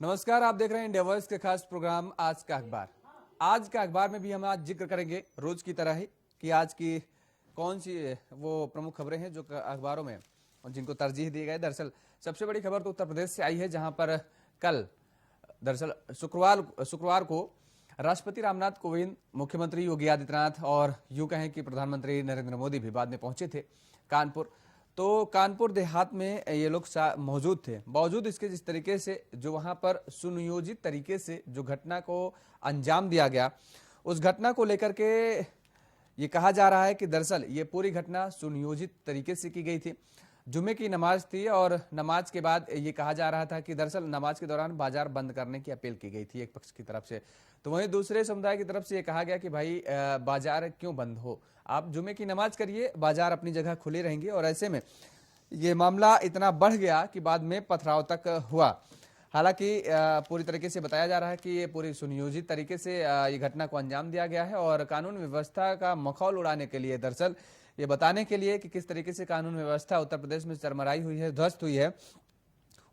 नमस्कार, आप देख रहे हैं इंडिया वॉइस के खास प्रोग्राम आज का अखबार। आज का अखबार में भी हम आज जिक्र करेंगे रोज की तरह ही कि आज की कौन सी वो प्रमुख खबरें हैं जो अखबारों में और जिनको तरजीह दी गई। दरअसल सबसे बड़ी खबर तो उत्तर प्रदेश से आई है, जहां पर कल दरअसल शुक्रवार को राष्ट्रपति रामनाथ कोविंद, मुख्यमंत्री योगी आदित्यनाथ और यूं कहें कि प्रधानमंत्री नरेंद्र मोदी भी बाद में पहुंचे थे कानपुर। तो कानपुर देहात में ये लोग मौजूद थे। बावजूद इसके जिस तरीके से जो वहां पर सुनियोजित तरीके से जो घटना को अंजाम दिया गया, उस घटना को लेकर के ये कहा जा रहा है कि दरअसल ये पूरी घटना सुनियोजित तरीके से की गई थी। जुमे की नमाज थी और नमाज के बाद ये कहा जा रहा था कि दरअसल नमाज के दौरान बाजार बंद करने की अपील की गई थी एक पक्ष की तरफ से। तो वहीं दूसरे समुदाय की तरफ से ये कहा गया कि भाई बाजार क्यों बंद हो, आप जुमे की नमाज करिए, बाजार अपनी जगह खुले रहेंगे। और ऐसे में ये मामला इतना बढ़ गया कि बाद में पथराव तक हुआ। हालांकि पूरी तरीके से बताया जा रहा है कि ये पूरी सुनियोजित तरीके से ये घटना को अंजाम दिया गया है और कानून व्यवस्था का मखौल उड़ाने के लिए, दरअसल ये बताने के लिए कि किस तरीके से कानून व्यवस्था उत्तर प्रदेश में चरमराई हुई है, ध्वस्त हुई है,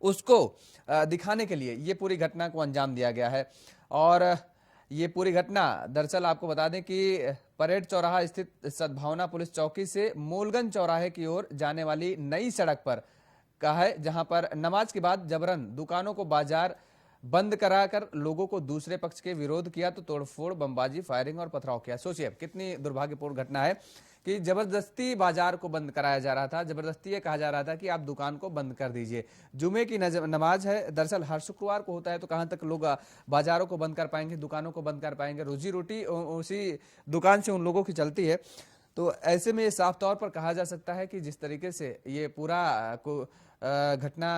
उसको दिखाने के लिए ये पूरी घटना को अंजाम दिया गया है। और ये पूरी घटना दरअसल आपको बता दें कि परेड चौराहा स्थित सद्भावना पुलिस चौकी से मूलगंज चौराहे की ओर जाने वाली नई सड़क पर का है, जहां पर नमाज के बाद जबरन दुकानों को बाजार बंद कराकर लोगों को दूसरे पक्ष के विरोध किया, तो तोड़फोड़, बमबाजी, फायरिंग और पथराव किया। सोचिए अब कितनी दुर्भाग्यपूर्ण घटना है कि जबरदस्ती बाजार को बंद कराया जा रहा था, जबरदस्ती ये कहा जा रहा था कि आप दुकान को बंद कर दीजिए। जुमे की नमाज है, दरअसल हर शुक्रवार को होता है, तो कहां तक लोग बाजारों को बंद कर पाएंगे, दुकानों को बंद कर पाएंगे। रोजी रोटी उसी दुकान से उन लोगों की चलती है। तो ऐसे में ये साफ तौर पर कहा जा सकता है कि जिस तरीके से ये पूरा घटना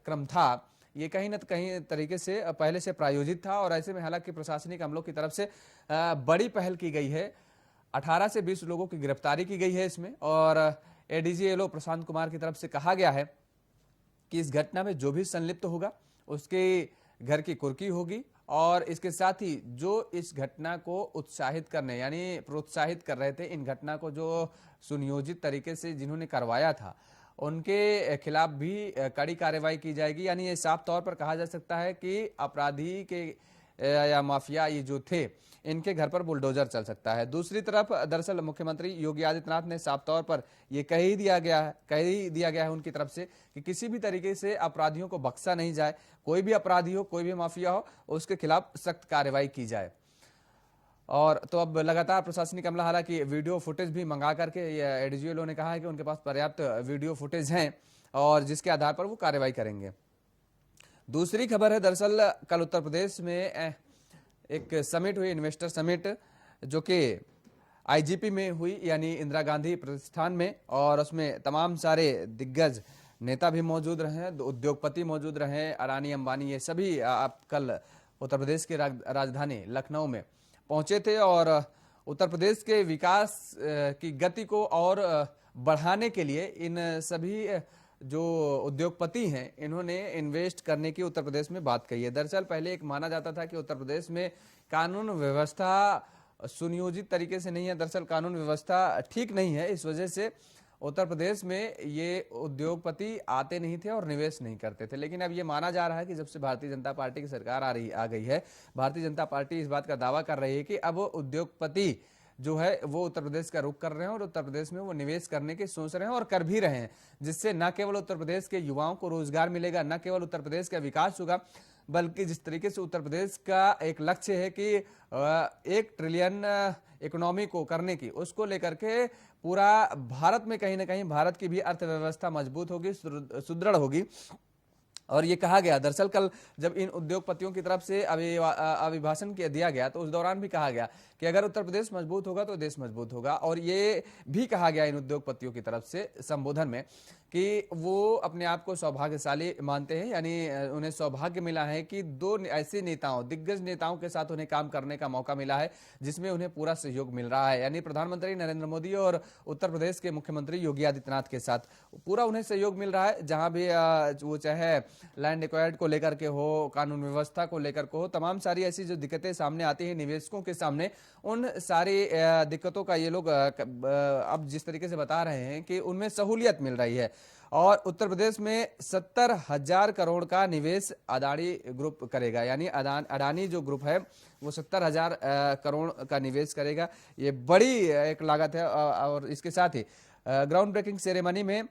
क्रम था, ये कहीं न कहीं तरीके से पहले से प्रायोजित था। और ऐसे में हालांकि प्रशासनिक अमलों की तरफ से बड़ी पहल की गई है, 18 से 20 लोगों की गिरफ्तारी की गई है इसमें। और एडीजी एलओ प्रशांत कुमार की तरफ से कहा गया है कि इस घटना में जो भी संलिप्त होगा उसके घर की कुर्की होगी। और इसके साथ ही जो इस घटना को उत्साहित करने यानी प्रोत्साहित कर रहे थे, इन घटना को जो सुनियोजित तरीके से जिन्होंने करवाया था, उनके खिलाफ भी कड़ी कार्रवाई की जाएगी। यानी ये साफ तौर पर कहा जा सकता है कि अपराधी के या माफिया ये जो थे, इनके घर पर बुलडोजर चल सकता है। दूसरी तरफ दरअसल मुख्यमंत्री योगी आदित्यनाथ ने साफ तौर पर ये कह ही दिया गया है उनकी तरफ से कि किसी भी तरीके से अपराधियों को बख्शा नहीं जाए। कोई भी अपराधी हो, कोई भी माफिया हो, उसके खिलाफ सख्त कार्रवाई की जाए। और तो अब लगातार प्रशासनिक अमला हालांकि वीडियो फुटेज भी मंगा करके एडीजीएलओ ने कहा है कि उनके पास पर्याप्त वीडियो फुटेज हैं और जिसके आधार पर वो कार्रवाई करेंगे। दूसरी खबर है, दरअसल कल उत्तर प्रदेश में एक समिट हुई, इन्वेस्टर समिट, जो कि आईजीपी में हुई यानी इंदिरा गांधी प्रतिष्ठान में। और उसमें तमाम सारे दिग्गज नेता भी मौजूद रहे, उद्योगपति मौजूद रहे, अडानी अंबानी, ये सभी आप कल उत्तर प्रदेश की राजधानी लखनऊ में पहुंचे थे। और उत्तर प्रदेश के विकास की गति को और बढ़ाने के लिए इन सभी जो उद्योगपति हैं, इन्होंने इन्वेस्ट करने की उत्तर प्रदेश में बात कही है। दरअसल पहले एक माना जाता था कि उत्तर प्रदेश में कानून व्यवस्था सुनियोजित तरीके से नहीं है, दरअसल कानून व्यवस्था ठीक नहीं है। इस वजह से उत्तर प्रदेश में ये उद्योगपति आते नहीं थे और निवेश नहीं करते थे। लेकिन अब ये माना जा रहा है कि जब से भारतीय जनता पार्टी की सरकार आ गई है, भारतीय जनता पार्टी इस बात का दावा कर रही है कि अब उद्योगपति जो है वो उत्तर प्रदेश का रुख कर रहे हैं और उत्तर प्रदेश में वो निवेश करने की सोच रहे हैं और कर भी रहे हैं, जिससे न केवल उत्तर प्रदेश के युवाओं को रोजगार मिलेगा, न केवल उत्तर प्रदेश का विकास होगा, बल्कि जिस तरीके से उत्तर प्रदेश का एक लक्ष्य है कि 1 ट्रिलियन इकोनॉमी को करने की, उसको लेकर के पूरा भारत में कहीं ना कहीं भारत की भी अर्थव्यवस्था मजबूत होगी, सुदृढ़ होगी। और ये कहा गया, दरअसल कल जब इन उद्योगपतियों की तरफ से अभिभाषण दिया गया, तो उस दौरान भी कहा गया कि अगर उत्तर प्रदेश मजबूत होगा तो देश मजबूत होगा। और ये भी कहा गया इन उद्योगपतियों की तरफ से संबोधन में कि वो अपने आप को सौभाग्यशाली मानते हैं, यानी उन्हें सौभाग्य मिला है कि 2 ऐसे नेताओं, दिग्गज नेताओं के साथ उन्हें काम करने का मौका मिला है, जिसमें उन्हें पूरा सहयोग मिल रहा है। यानी प्रधानमंत्री नरेंद्र मोदी और उत्तर प्रदेश के मुख्यमंत्री योगी आदित्यनाथ के साथ पूरा उन्हें सहयोग मिल रहा है। जहां भी वो चाहे लैंड एक्वायर्ड को लेकर के हो, कानून व्यवस्था को लेकर के हो, तमाम सारी ऐसी जो दिक्कतें सामने आती हैं निवेशकों के सामने, उन सारी दिक्कतों का ये लोग अब जिस तरीके से बता रहे हैं कि उनमें सहूलियत मिल रही है। और उत्तर प्रदेश में 70,000 करोड़ का निवेश अदानी ग्रुप करेगा, यानी अडानी जो ग्रुप है वो 70,000 करोड़ का निवेश करेगा। ये बड़ी एक लागत है। और इसके साथ ही ग्राउंड ब्रेकिंग सेरेमनी में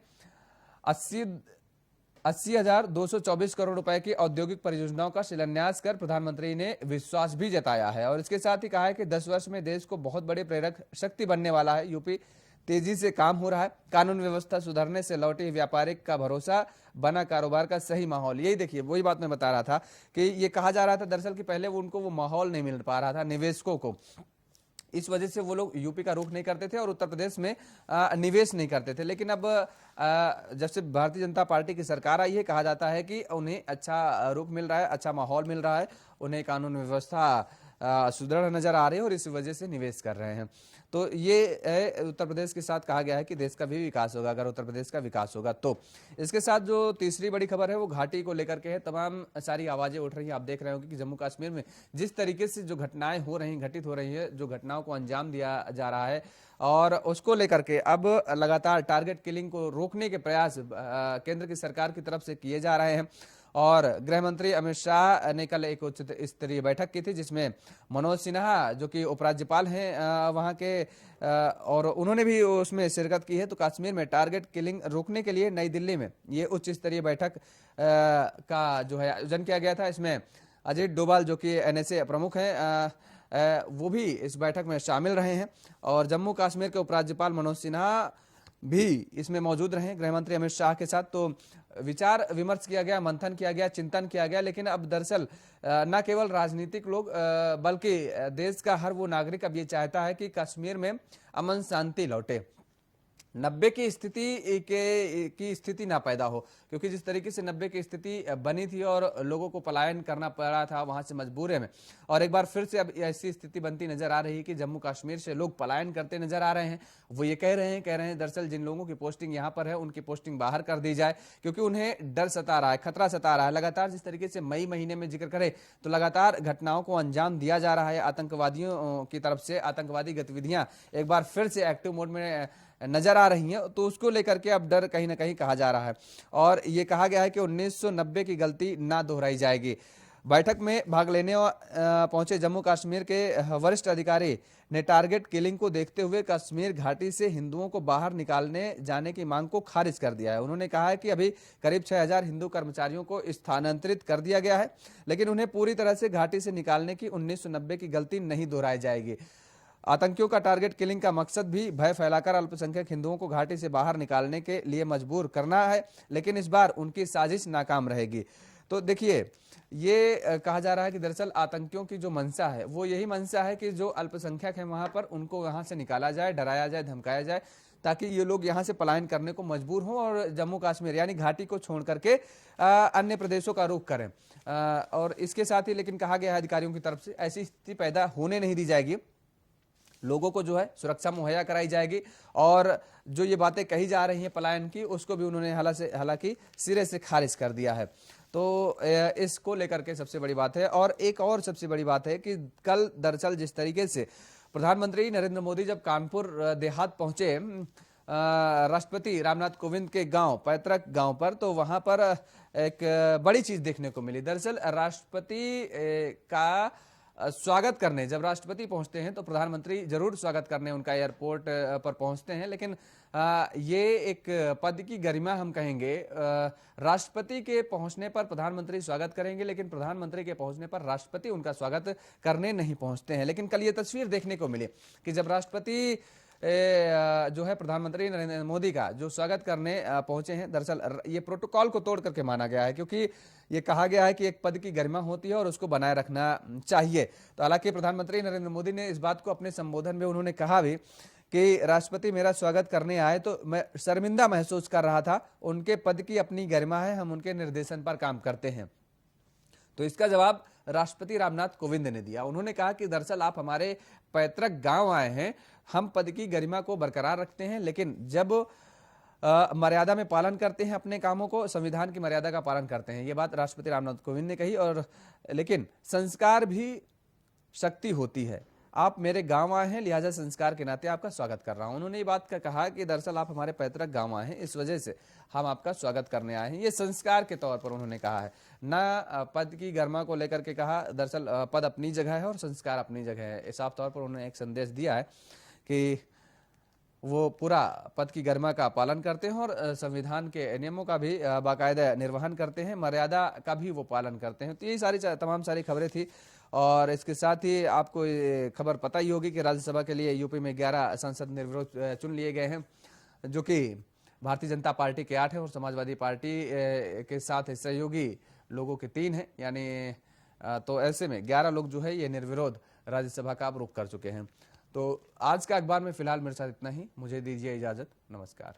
80,224 करोड़ रुपए की औद्योगिक परियोजनाओं का शिलान्यास कर प्रधानमंत्री ने विश्वास भी जताया है। और इसके साथ ही कहा है कि 10 वर्ष में देश को बहुत बड़े प्रेरक शक्ति बनने वाला है। यूपी तेजी से काम हो रहा है, कानून व्यवस्था सुधरने से लौटे व्यापारिक का भरोसा, बना कारोबार का सही माहौल। यही देखिए, वही बात मैं बता रहा था कि ये कहा जा रहा था दरअसल कि पहले उनको वो माहौल नहीं मिल पा रहा था निवेशकों को, इस वजह से वो लोग यूपी का रुख नहीं करते थे और उत्तर प्रदेश में निवेश नहीं करते थे। लेकिन अब जब से भारतीय जनता पार्टी की सरकार आई है, कहा जाता है कि उन्हें अच्छा रुख मिल रहा है, अच्छा माहौल मिल रहा है, उन्हें कानून व्यवस्था सुदृढ़ नजर आ रही है और इस वजह से निवेश कर रहे हैं। तो ये उत्तर प्रदेश के साथ कहा गया है कि देश का भी विकास होगा अगर उत्तर प्रदेश का विकास होगा तो। इसके साथ जो तीसरी बड़ी खबर है वो घाटी को लेकर के है। तमाम सारी आवाजें उठ रही हैं। आप देख रहे होंगे कि जम्मू कश्मीर में जिस तरीके से जो घटनाएं हो रही, घटित हो रही है, जो घटनाओं को अंजाम दिया जा रहा है और उसको लेकर के अब लगातार टारगेट किलिंग को रोकने के प्रयास केंद्र की सरकार की तरफ से किए जा रहे हैं। और गृह मंत्री अमित शाह ने कल एक उच्च स्तरीय बैठक की थी जिसमें मनोज सिन्हा जो कि उपराज्यपाल हैं वहां के और उन्होंने भी उसमें शिरकत की है। तो कश्मीर में टारगेट किलिंग रोकने के लिए नई दिल्ली में ये उच्च स्तरीय बैठक का जो है आयोजन किया गया था। इसमें अजीत डोभाल जो कि एनएसए प्रमुख हैं वो भी इस बैठक में शामिल रहे हैं और जम्मू कश्मीर के उपराज्यपाल मनोज सिन्हा भी इसमें मौजूद रहे गृह मंत्री अमित शाह के साथ। तो विचार विमर्श किया गया, मंथन किया गया, चिंतन किया गया। लेकिन अब दरअसल न केवल राजनीतिक लोग बल्कि देश का हर वो नागरिक अब ये चाहता है कि कश्मीर में अमन शांति लौटे, 90 की स्थिति ना पैदा हो, क्योंकि जिस तरीके से 90 की स्थिति बनी थी और लोगों को पलायन करना पड़ा था वहां से मजबूरी में, और एक बार फिर से अब ऐसी स्थिति बनती नजर आ रही है कि जम्मू कश्मीर से लोग पलायन करते नजर आ रहे हैं। वो ये कह रहे हैं दरअसल जिन लोगों की पोस्टिंग यहाँ पर है उनकी पोस्टिंग बाहर कर दी जाए, क्योंकि उन्हें डर सता रहा है, खतरा सता रहा है। लगातार जिस तरीके से मई महीने में जिक्र करें तो लगातार घटनाओं को अंजाम दिया जा रहा है आतंकवादियों की तरफ से, आतंकवादी गतिविधियां एक बार फिर से एक्टिव मोड में नजर आ रही हैं। तो उसको लेकर के अब डर कहीं ना कहीं कहा जा रहा है और ये कहा गया है कि 1990 की गलती ना दोहराई जाएगी। बैठक में भाग लेने पहुंचे जम्मू कश्मीर के वरिष्ठ अधिकारी ने टारगेट किलिंग को देखते हुए कश्मीर घाटी से हिंदुओं को बाहर निकालने जाने की मांग को खारिज कर दिया है। उन्होंने कहा है कि अभी करीब 6,000 हिंदू कर्मचारियों को स्थानांतरित कर दिया गया है, लेकिन उन्हें पूरी तरह से घाटी से निकालने की 1990 की गलती नहीं दोहराई जाएगी। आतंकियों का टारगेट किलिंग का मकसद भी भय फैलाकर अल्पसंख्यक हिंदुओं को घाटी से बाहर निकालने के लिए मजबूर करना है, लेकिन इस बार उनकी साजिश नाकाम रहेगी। तो देखिए, ये कहा जा रहा है कि दरअसल आतंकियों की जो मंशा है वो यही मंशा है कि जो अल्पसंख्यक है वहां पर उनको वहां से निकाला जाए, डराया जाए, धमकाया जाए, ताकि ये लोग यहाँ से पलायन करने को मजबूर हों और जम्मू कश्मीर यानी घाटी को छोड़ करके अन्य प्रदेशों का रुख करें। और इसके साथ ही लेकिन कहा गया है अधिकारियों की तरफ से ऐसी स्थिति पैदा होने नहीं दी जाएगी, लोगों को जो है सुरक्षा मुहैया कराई जाएगी। और जो ये बातें कही जा रही हैं पलायन की, उसको भी उन्होंने हालांकि सिरे से खारिज कर दिया है। तो इसको लेकर के सबसे बड़ी बात है। और एक और सबसे बड़ी बात है कि कल दरअसल जिस तरीके से प्रधानमंत्री नरेंद्र मोदी जब कानपुर देहात पहुंचे राष्ट्रपति रामनाथ कोविंद के गांव, पैतृक गांव पर, तो वहां पर एक बड़ी चीज देखने को मिली। दरअसल राष्ट्रपति का स्वागत करने जब राष्ट्रपति पहुंचते हैं तो प्रधानमंत्री जरूर स्वागत करने उनका एयरपोर्ट पर पहुंचते हैं, लेकिन ये एक पद की गरिमा हम कहेंगे। राष्ट्रपति के पहुंचने पर प्रधानमंत्री स्वागत करेंगे, लेकिन प्रधानमंत्री के पहुंचने पर राष्ट्रपति उनका स्वागत करने नहीं पहुंचते हैं। लेकिन कल ये तस्वीर देखने को मिली कि जब राष्ट्रपति जो है प्रधानमंत्री नरेंद्र मोदी का जो स्वागत करने पहुंचे हैं, दरअसल ये प्रोटोकॉल को तोड़ करके माना गया है, क्योंकि ये कहा गया है कि एक पद की गरिमा होती है और उसको बनाए रखना चाहिए। तो हालांकि प्रधानमंत्री नरेंद्र मोदी ने इस बात को अपने संबोधन में उन्होंने कहा भी कि राष्ट्रपति मेरा स्वागत करने आए तो मैं शर्मिंदा महसूस कर रहा था, उनके पद की अपनी गरिमा है, हम उनके निर्देशन पर काम करते हैं। तो इसका जवाब राष्ट्रपति रामनाथ कोविंद ने दिया। उन्होंने कहा कि दरअसल आप हमारे पैतृक गांव आए हैं, हम पद की गरिमा को बरकरार रखते हैं, लेकिन जब मर्यादा में पालन करते हैं अपने कामों को, संविधान की मर्यादा का पालन करते हैं। ये बात राष्ट्रपति रामनाथ कोविंद ने कही। और लेकिन संस्कार भी शक्ति होती है, आप मेरे गांव आए हैं, लिहाजा संस्कार के नाते आपका स्वागत कर रहा हूं। उन्होंने ये बात का कहा कि दरअसल आप हमारे पैतृक गांव आए हैं, इस वजह से हम आपका स्वागत करने आए हैं। ये संस्कार के तौर पर उन्होंने कहा है, ना पद की गरिमा को लेकर के कहा। दरअसल पद अपनी जगह है और संस्कार अपनी जगह है। साफ तौर पर उन्होंने एक संदेश दिया है कि वो पूरा पद की गरिमा का पालन करते हैं और संविधान के नियमों का भी बाकायदा निर्वहन करते हैं, मर्यादा का भी वो पालन करते हैं। तो यही तमाम सारी खबरें थी। और इसके साथ ही आपको ये खबर पता ही होगी कि राज्यसभा के लिए यूपी में 11 सांसद निर्विरोध चुन लिए गए हैं, जो कि भारतीय जनता पार्टी के 8 हैं और समाजवादी पार्टी के साथ सहयोगी लोगों के 3 हैं। यानी तो ऐसे में 11 लोग जो है ये निर्विरोध राज्यसभा का अब रुख कर चुके हैं। तो आज का अखबार में फिलहाल मेरे साथ इतना ही। मुझे दीजिए इजाजत। नमस्कार।